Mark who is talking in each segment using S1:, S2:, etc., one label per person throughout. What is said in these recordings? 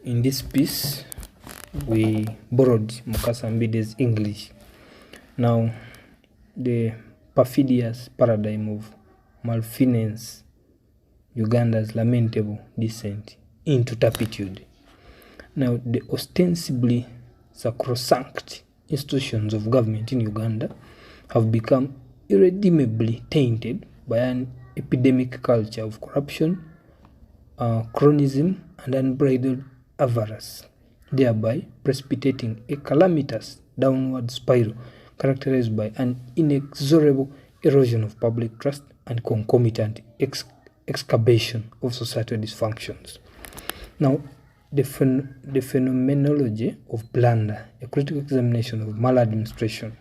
S1: In this piece, we borrowed Mukasa Mbide's English. Now, the perfidious paradigm of malfeasance, Uganda's lamentable descent into turpitude. Now, the ostensibly sacrosanct institutions of government in Uganda have become irredeemably tainted by an epidemic culture of corruption, cronyism, and unbridled avarice, thereby precipitating a calamitous downward spiral characterized by an inexorable erosion of public trust and concomitant excavation of societal dysfunctions. Now, the phenomenology of blunder, a critical examination of maladministration,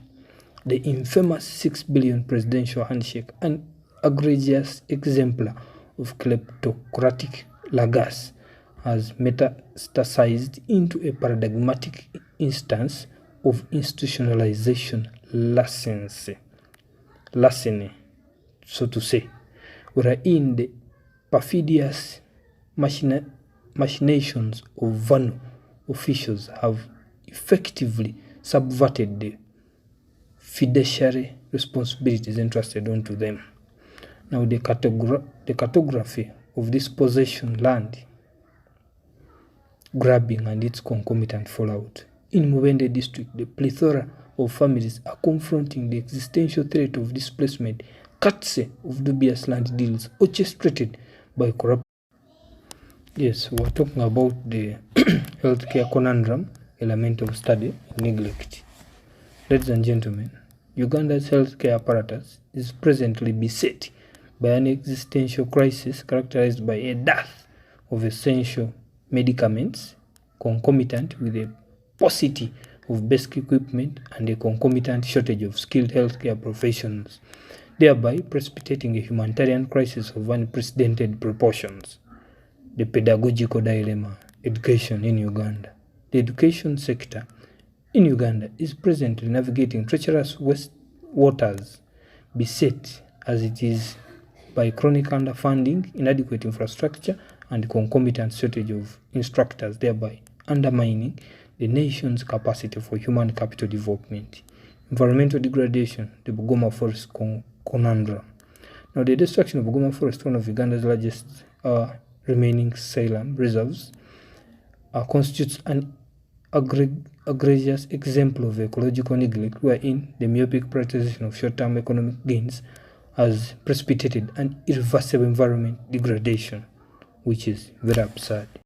S1: the infamous 6 billion presidential handshake, an egregious exemplar of kleptocratic lagasse, has metastasized into a paradigmatic instance of institutionalization larceny, so to say, wherein the perfidious machinations of venal officials have effectively subverted the fiduciary responsibilities entrusted onto them. Now, the cartography of this possession land grabbing and its concomitant fallout. In Mubende district, the plethora of families are confronting the existential threat of displacement, courtesy of dubious land deals orchestrated by corrupt. Yes, we're talking about the healthcare conundrum, element of study, neglect. Ladies and gentlemen, Uganda's healthcare apparatus is presently beset by an existential crisis characterized by a dearth of essential medicaments, concomitant with a paucity of basic equipment and a concomitant shortage of skilled healthcare professionals, thereby precipitating a humanitarian crisis of unprecedented proportions. The pedagogical dilemma, education in Uganda. The education sector in Uganda is presently navigating treacherous waters, beset as it is by chronic underfunding, inadequate infrastructure, and concomitant shortage of instructors, thereby undermining the nation's capacity for human capital development. Environmental degradation, the Bugoma Forest conundrum. Now, the destruction of Bugoma Forest, one of Uganda's largest remaining Salem reserves, constitutes an egregious example of ecological neglect, wherein the myopic prioritization of short-term economic gains has precipitated an irreversible environment degradation, which is very absurd.